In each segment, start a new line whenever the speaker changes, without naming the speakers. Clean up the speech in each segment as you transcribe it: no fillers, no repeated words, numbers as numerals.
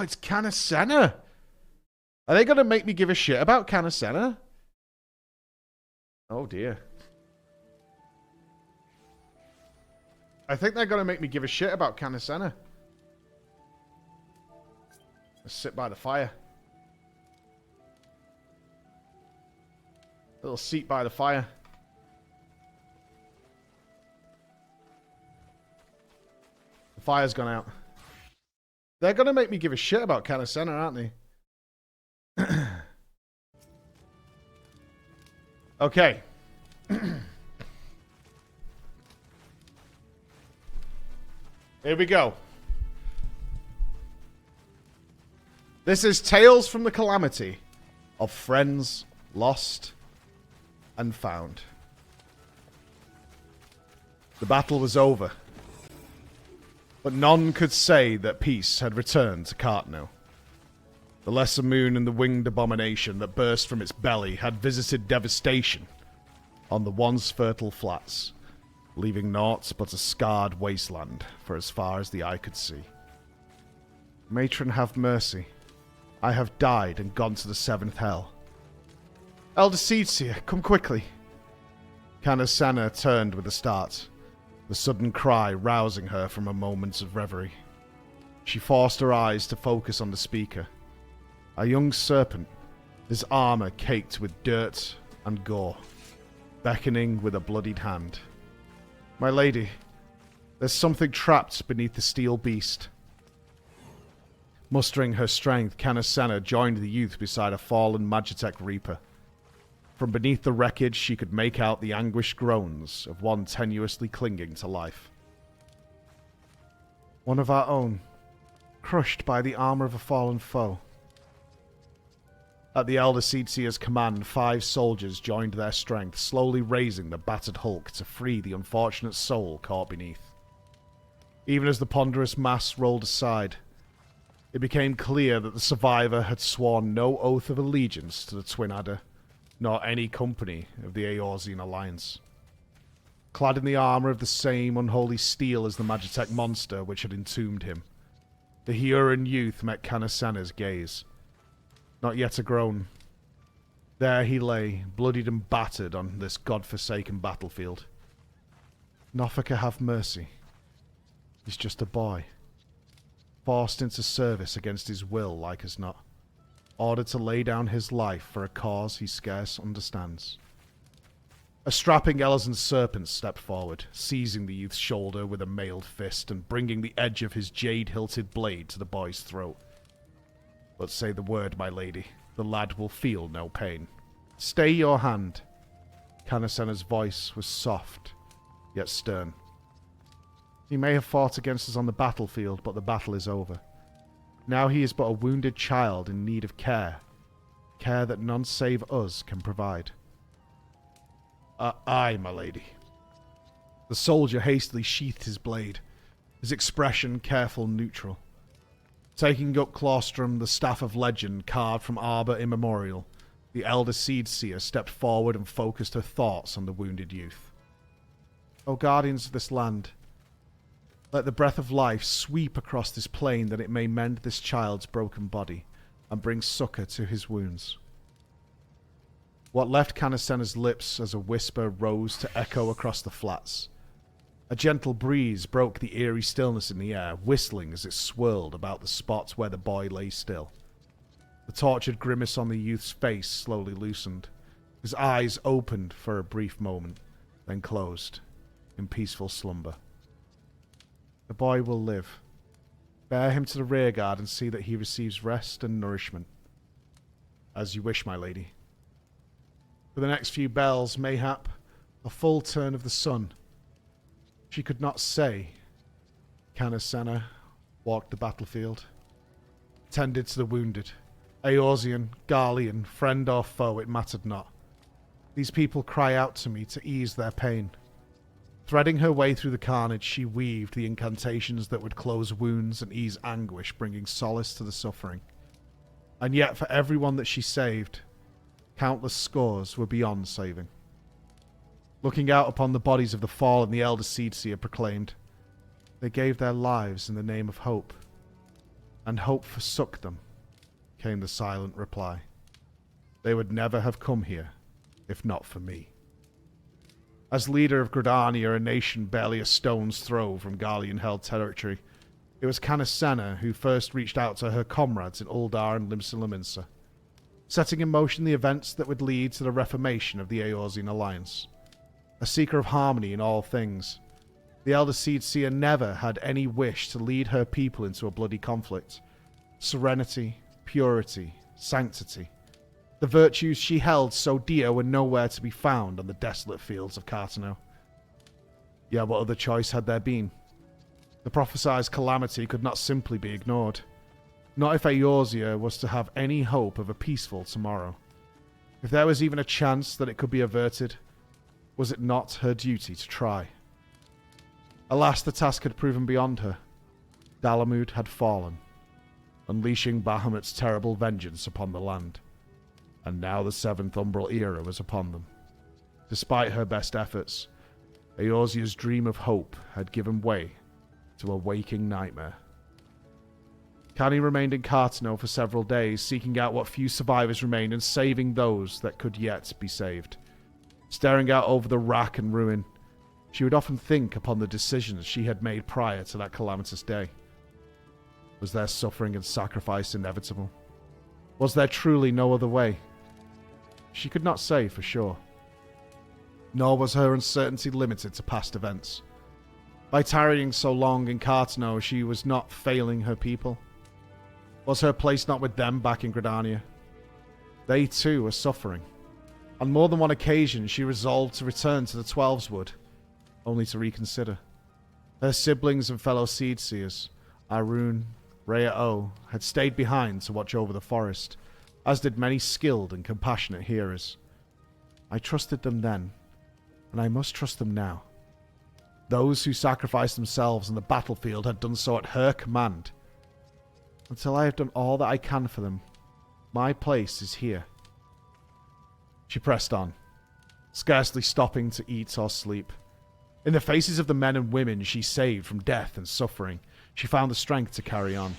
It's Canna. Are they going to make me give a shit about Canna? Oh, dear. I think they're going to make me give a shit about Canna. Let's sit by the fire. Little seat by the fire. The fire's gone out. They're going to make me give a shit about Canna, aren't they? Okay. Here we go. This is Tales from the Calamity of Friends Lost and Found. The battle was over, but none could say that peace had returned to Cartno. The lesser moon and the winged abomination that burst from its belly had visited devastation on the once fertile flats, leaving naught but a scarred wasteland for as far as the eye could see. Matron, have mercy. I have died and gone to the seventh hell. Elder Seedseer, come quickly. Canna turned with a start, the sudden cry rousing her from a moment of reverie. She forced her eyes to focus on the speaker. A young serpent, his armor caked with dirt and gore, beckoning with a bloodied hand. My lady, there's something trapped beneath the steel beast. Mustering her strength, Canna joined the youth beside a fallen Magitech Reaper. From beneath the wreckage, she could make out the anguished groans of one tenuously clinging to life. One of our own, crushed by the armor of a fallen foe. At the Elder Seedseer's command, 5 soldiers joined their strength, slowly raising the battered hulk to free the unfortunate soul caught beneath. Even as the ponderous mass rolled aside, it became clear that the survivor had sworn no oath of allegiance to the Twin Adder, nor any company of the Eorzean Alliance. Clad in the armor of the same unholy steel as the Magitech monster which had entombed him, the Huron youth met Canna's gaze. Not yet a groan. There he lay, bloodied and battered on this god-forsaken battlefield. Nofaka, have mercy. He's just a boy. Forced into service against his will, like as not. Ordered to lay down his life for a cause he scarce understands. A strapping Elizan serpent stepped forward, seizing the youth's shoulder with a mailed fist and bringing the edge of his jade-hilted blade to the boy's throat. But say the word, my lady. The lad will feel no pain. Stay your hand. Canna's voice was soft, yet stern. He may have fought against us on the battlefield, but the battle is over. Now he is but a wounded child in need of care. Care that none save us can provide. Aye, my lady. The soldier hastily sheathed his blade, his expression careful and neutral. Taking up Claustrum, the staff of legend carved from arbor immemorial, the elder Seedseer stepped forward and focused her thoughts on the wounded youth. O guardians of this land, let the breath of life sweep across this plain that it may mend this child's broken body and bring succor to his wounds. What left Canna's lips as a whisper rose to echo across the flats. A gentle breeze broke the eerie stillness in the air, whistling as it swirled about the spot where the boy lay still. The tortured grimace on the youth's face slowly loosened. His eyes opened for a brief moment, then closed, in peaceful slumber. The boy will live. Bear him to the rearguard and see that he receives rest and nourishment. As you wish, my lady. For the next few bells, mayhap, a full turn of the sun. She could not say. Canna walked the battlefield, tended to the wounded. Eorzean, Garlean, friend or foe, it mattered not. These people cry out to me to ease their pain. Threading her way through the carnage, she weaved the incantations that would close wounds and ease anguish, bringing solace to the suffering. And yet, for everyone that she saved, countless scores were beyond saving. Looking out upon the bodies of the fallen, the elder Seedseer proclaimed, "They gave their lives in the name of hope. and hope forsook them, came the silent reply. They would never have come here, if not for me. As leader of Gridania, a nation barely a stone's throw from Garlean-held territory, it was Canna who first reached out to her comrades in Uldar and Limsa, setting in motion the events that would lead to the reformation of the Eorzean Alliance. A seeker of harmony in all things, the Elder Seedseer never had any wish to lead her people into a bloody conflict. Serenity, purity, sanctity, the virtues she held so dear were nowhere to be found on the desolate fields of Cartano. Yet what other choice had there been? The prophesied calamity could not simply be ignored. Not if Eorzea was to have any hope of a peaceful tomorrow. If there was even a chance that it could be averted, was it not her duty to try? Alas, the task had proven beyond her. Dalamud had fallen, unleashing Bahamut's terrible vengeance upon the land. And now the Seventh Umbral era was upon them. Despite her best efforts, Eorzea's dream of hope had given way to a waking nightmare. Canny remained in Cartano for several days, seeking out what few survivors remained and saving those that could yet be saved. Staring out over the wrack and ruin, she would often think upon the decisions she had made prior to that calamitous day. Was their suffering and sacrifice inevitable? Was there truly no other way? She could not say for sure. Nor was her uncertainty limited to past events. By tarrying so long in Cartano, she was not failing her people. Was her place not with them back in Gridania? They too were suffering. On more than one occasion, she resolved to return to the Twelveswood, only to reconsider. Her siblings and fellow Seedseers, Arun, Rhea-O, had stayed behind to watch over the forest, as did many skilled and compassionate hearers. I trusted them then, and I must trust them now. Those who sacrificed themselves on the battlefield had done so at her command. Until I have done all that I can for them, my place is here. She pressed on, scarcely stopping to eat or sleep. In the faces of the men and women she saved from death and suffering, she found the strength to carry on.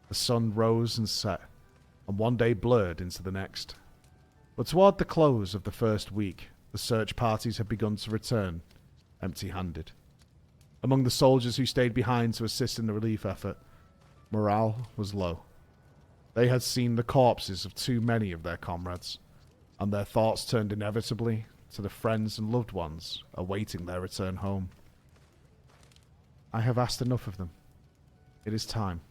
The sun rose and set, and one day blurred into the next. But toward the close of the first week, the search parties had begun to return, empty-handed. Among the soldiers who stayed behind to assist in the relief effort, morale was low. They had seen the corpses of too many of their comrades, and their thoughts turned inevitably to the friends and loved ones awaiting their return home. I have asked enough of them. It is time.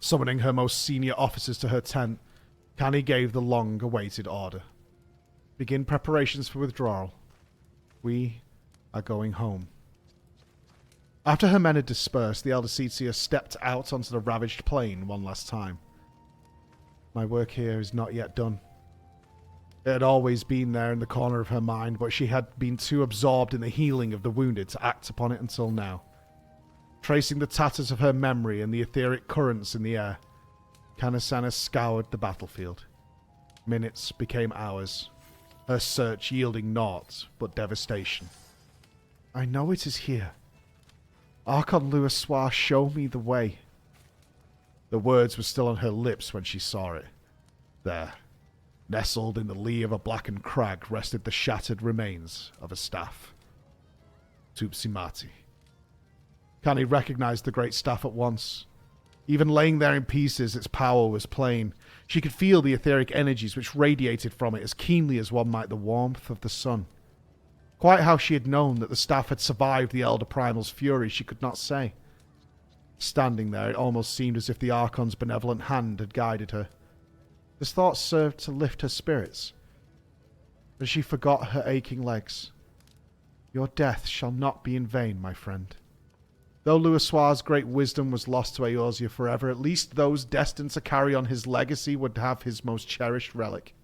Summoning her most senior officers to her tent, Canny gave the long-awaited order. Begin preparations for withdrawal. We are going home. After her men had dispersed, the Elder Seedseer stepped out onto the ravaged plain one last time. My work here is not yet done. It had always been there in the corner of her mind, but she had been too absorbed in the healing of the wounded to act upon it until now. Tracing the tatters of her memory and the etheric currents in the air, Kanasana scoured the battlefield. Minutes became hours, her search yielding naught but devastation. I know it is here. Archon Louisoix, show me the way. The words were still on her lips when she saw it. There, nestled in the lee of a blackened crag, rested the shattered remains of a staff. Tupsimati. Canny recognized the great staff at once. Even laying there in pieces, its power was plain. She could feel the etheric energies which radiated from it as keenly as one might the warmth of the sun. Quite how she had known that the staff had survived the Elder Primal's fury, she could not say. Standing there, it almost seemed as if the Archon's benevolent hand had guided her. This thought served to lift her spirits. But she forgot her aching legs. Your death shall not be in vain, my friend. Though Louisoix's great wisdom was lost to Eorzea forever, at least those destined to carry on his legacy would have his most cherished relic.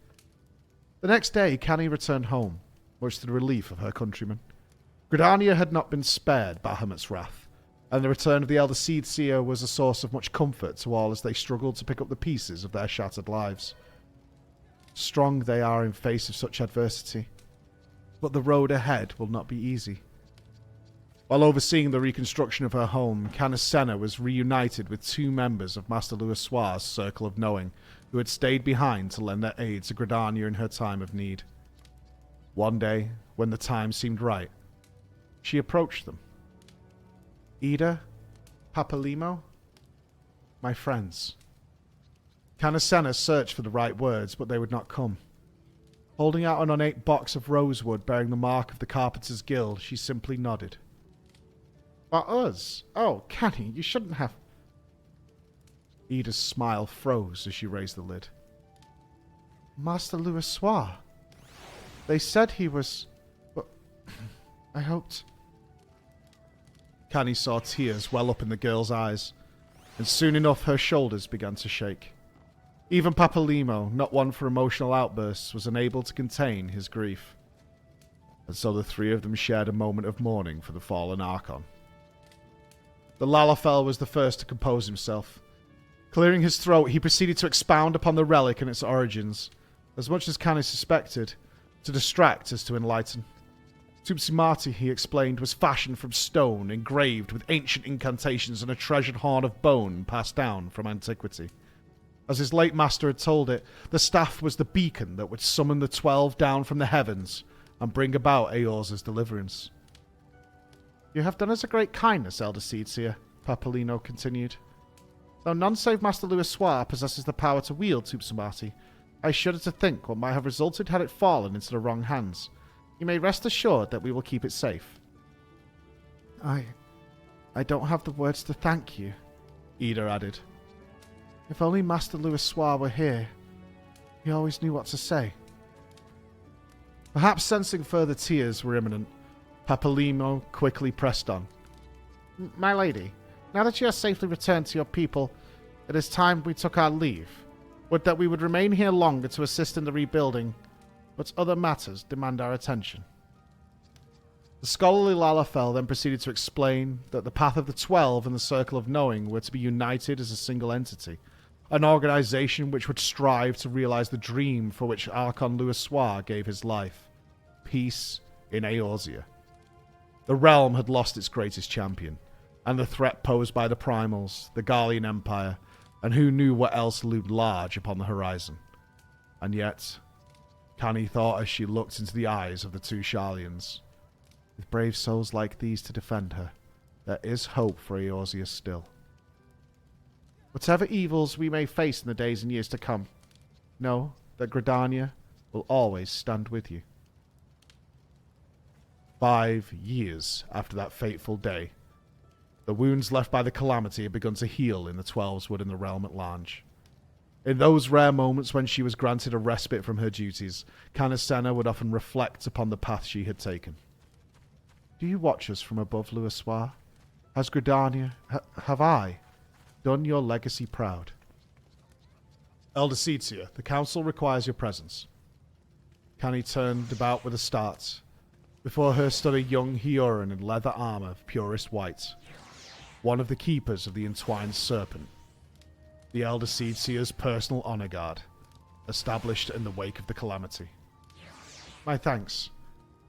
The next day, Canny returned home, much to the relief of her countrymen. Gridania had not been spared Bahamut's wrath, and the return of the Elder Seedseer was a source of much comfort to all as they struggled to pick up the pieces of their shattered lives. Strong they are in face of such adversity, but the road ahead will not be easy. While overseeing the reconstruction of her home, Canisena was reunited with 2 members of Master Louisoir's Circle of Knowing, who had stayed behind to lend their aid to Gridania in her time of need. One day, when the time seemed right, she approached them. Ida, Papalimo, my friends. Canisena searched for the right words, but they would not come. Holding out an ornate box of rosewood bearing the mark of the Carpenters' Guild, she simply nodded. For us? Oh, Canny, you shouldn't have... Ida's smile froze as she raised the lid. Master Louisoir. They said he was... But I hoped... Canny saw tears well up in the girl's eyes, and soon enough her shoulders began to shake. Even Papalimo, not one for emotional outbursts, was unable to contain his grief. And so the 3 of them shared a moment of mourning for the fallen Archon. The Lalafell was the first to compose himself. Clearing his throat, he proceeded to expound upon the relic and its origins, as much as Canny suspected, to distract as to enlighten. Tupsimati, he explained, was fashioned from stone, engraved with ancient incantations and a treasured horn of bone passed down from antiquity. As his late master had told it, the staff was the beacon that would summon the 12 down from the heavens and bring about Eorza's deliverance. You have done us a great kindness, Elder Seedseer, Papalino continued. Though none save Master Louisoir possesses the power to wield Tupsimati, I shudder to think what might have resulted had it fallen into the wrong hands. You may rest assured that we will keep it safe. I don't have the words to thank you, Ida added. If only Master Louisoir were here. He always knew what to say. Perhaps sensing further tears were imminent, Papalimo quickly pressed on. My lady, now that you are safely returned to your people, it is time we took our leave. Would that we would remain here longer to assist in the rebuilding, but other matters demand our attention. The scholarly Lalafell then proceeded to explain that the Path of the 12 and the Circle of Knowing were to be united as a single entity, an organization which would strive to realize the dream for which Archon Louisoir gave his life, peace in Eorzea. The realm had lost its greatest champion, and the threat posed by the Primals, the Garlean Empire, and who knew what else loomed large upon the horizon. And yet, Canny thought as she looked into the eyes of the 2 Sharlians, with brave souls like these to defend her, there is hope for Eorzea still. Whatever evils we may face in the days and years to come, know that Gridania will always stand with you. 5 years after that fateful day, the wounds left by the Calamity had begun to heal in the 12's wood in the realm at large. In those rare moments when she was granted a respite from her duties, Canisena would often reflect upon the path she had taken. Do you watch us from above, Louisoir? Has Gridania, have I, done your legacy proud? Elder Seedseer, the council requires your presence. Canny turned about with a start. Before her stood a young Hioran in leather armor of purest white, one of the keepers of the entwined serpent, the Elder Seedseer's personal honor guard, established in the wake of the Calamity. My thanks.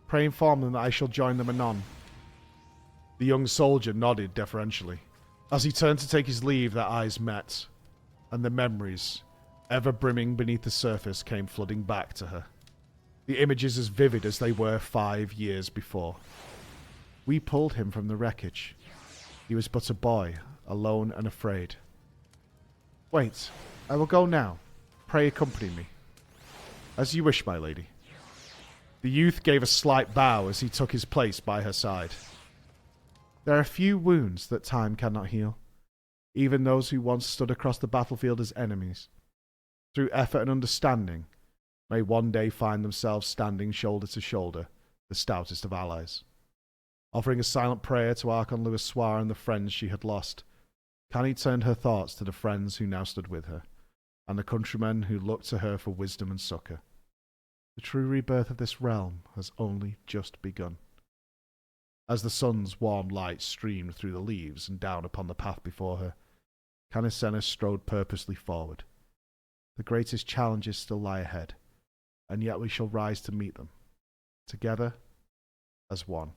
Pray inform them that I shall join them anon. The young soldier nodded deferentially. As he turned to take his leave, their eyes met, and the memories, ever brimming beneath the surface, came flooding back to her. The images as vivid as they were 5 years before. We pulled him from the wreckage. He was but a boy, alone and afraid. Wait, I will go now. Pray accompany me. As you wish, my lady. The youth gave a slight bow as he took his place by her side. There are few wounds that time cannot heal, even those who once stood across the battlefield as enemies. Through effort and understanding, may one day find themselves standing shoulder to shoulder, the stoutest of allies. Offering a silent prayer to Archon Louisoir and the friends she had lost, Canny turned her thoughts to the friends who now stood with her, and the countrymen who looked to her for wisdom and succor. The true rebirth of this realm has only just begun. As the sun's warm light streamed through the leaves and down upon the path before her, Canisena strode purposely forward. The greatest challenges still lie ahead, and yet we shall rise to meet them, together as one.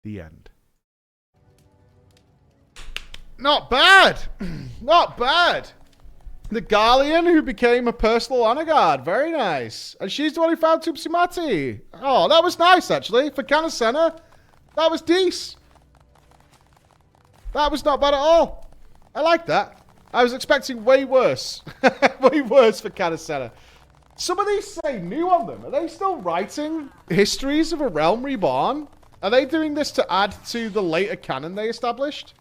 The end. Not bad. Not bad. The Garlean who became a personal honor guard. Very nice. And she's the one who found Tupsimati. Oh, that was nice, actually. For Canacena, that was decent. That was not bad at all. I like that. I was expecting way worse. Way worse for Canacena. Some of these say new on them. Are they still writing histories of a realm reborn? Are they doing this to add to the later canon they established?